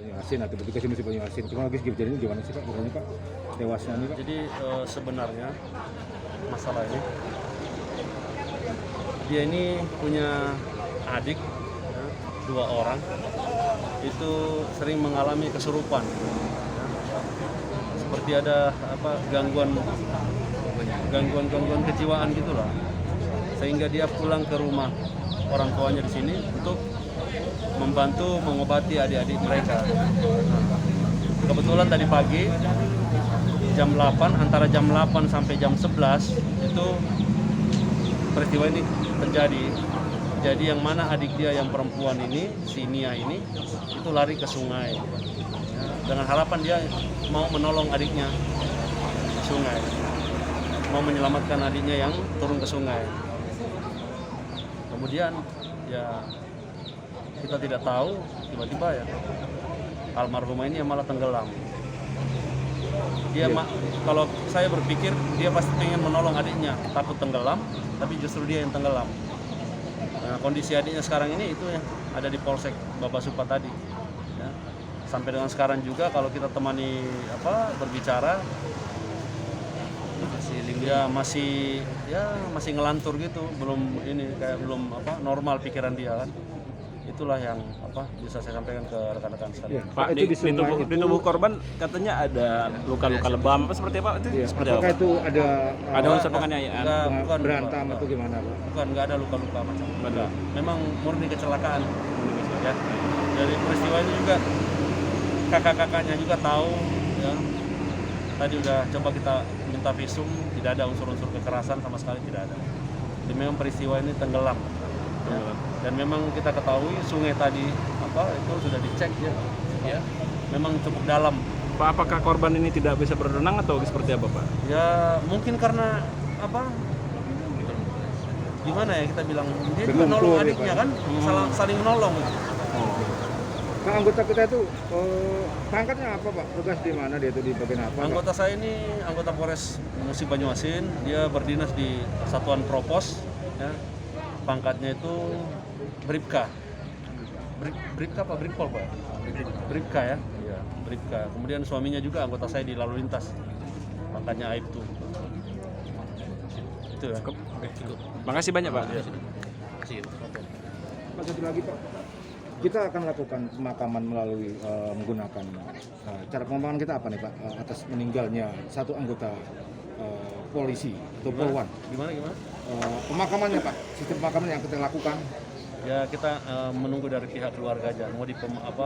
Banyuasin atau petugas musim Banyuasin. Kronologis kejadian ini gimana sih Pak? Gimana Pak? Tewasnya ini Pak? Jadi sebenarnya masalah ini dia ini punya adik ya, 2 orang itu sering mengalami kesurupan ya. Seperti ada gangguan kejiwaan gitulah, sehingga dia pulang ke rumah orang tuanya di sini untuk membantu mengobati adik-adik mereka. Kebetulan tadi pagi jam 8, antara jam 8 sampai jam 11 itu peristiwa ini terjadi. Jadi yang mana adik dia yang perempuan ini, si Nia ini, itu lari ke sungai dengan harapan dia mau menolong adiknya ke sungai, mau menyelamatkan adiknya yang turun ke sungai. Kemudian ya kita tidak tahu, tiba-tiba ya almarhumah ini yang malah tenggelam. Dia kalau saya berpikir dia pasti ingin menolong adiknya, takut tenggelam, tapi justru dia yang tenggelam. Nah, kondisi adiknya sekarang ini itu ya ada di Polsek Babasupa tadi. Ya. Sampai dengan sekarang juga kalau kita temani berbicara, dia masih ngelantur gitu, belum normal pikiran dia kan. Itulah yang bisa saya sampaikan ke rekan-rekan sekalian. Pak, di tubuh korban katanya ada luka-luka lebam seperti apa itu? Ya. Seperti Apakah apa? itu ada unsur penganiayaan? bukan berantem atau gimana Pak? Bukan, nggak ada luka-luka macam itu. Memang murni kecelakaan. Ya. Dari peristiwa ini juga kakak-kakaknya juga tahu. Ya. Tadi udah coba kita minta visum, tidak ada unsur-unsur kekerasan sama sekali, tidak ada. Jadi memang peristiwa ini tenggelam. Ya. Dan memang kita ketahui sungai tadi itu sudah dicek ya, memang cukup dalam. Pak, apakah korban ini tidak bisa berenang atau seperti apa Pak? Ya mungkin karena gimana ya kita bilang, dia juga nolong adiknya kan, saling menolong. Pak, anggota kita itu pangkatnya apa Pak? Tugas di mana dia itu, di bagian apa? Anggota Pak? Saya ini anggota Polres Musi Banyuasin, dia berdinas di Satuan Propos, ya. Pangkatnya itu Bribka. Bribka apa Brigpol Pak? Bribka ya. Iya, Bribka. Kemudian suaminya juga anggota saya di lalu lintas. Pangkatnya Aibtu. Itu ya. Makasih banyak Pak. Pak, satu lagi Pak. Kita akan lakukan pemakaman melalui menggunakan cara pemakaman kita apa nih Pak, atas meninggalnya satu anggota polisi atau Polwan. Gimana? Pemakamannya Pak, sistem pemakaman yang kita lakukan. Ya kita menunggu dari pihak keluarga aja, mau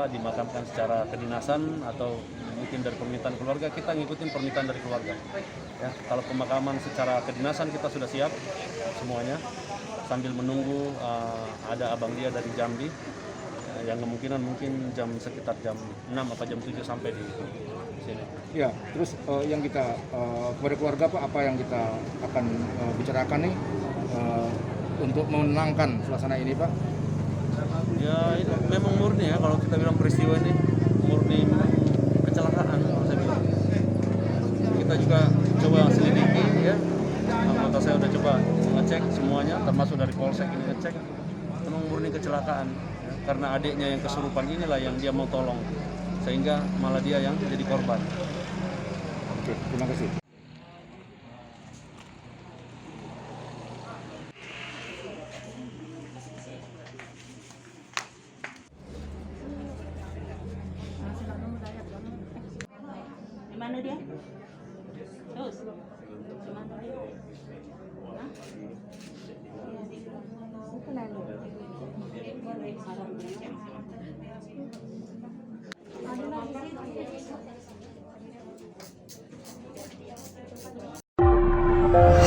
dimakamkan secara kedinasan atau mungkin dari permintaan keluarga, kita ngikutin permintaan dari keluarga. Ya, kalau pemakaman secara kedinasan kita sudah siap semuanya, sambil menunggu ada abang dia dari Jambi, yang kemungkinan mungkin sekitar jam 6 atau jam 7 sampai di sini. Ya, terus yang kita kepada keluarga Pak, apa yang kita akan bicarakan nih untuk menenangkan suasana ini Pak? Ya ini memang murni ya, kalau kita bilang peristiwa ini murni kecelakaan kalau saya bilang. Kita juga coba selidiki ya, anggota saya udah coba ngecek semuanya, termasuk dari Polsek ini ngecek, memang murni kecelakaan ya, karena adiknya yang kesurupan inilah yang dia mau tolong, sehingga malah dia yang jadi korban. Oke, terima kasih. Mana dia? Terus? Mana dia? Hah? Itu lalu. Ada lagi sih.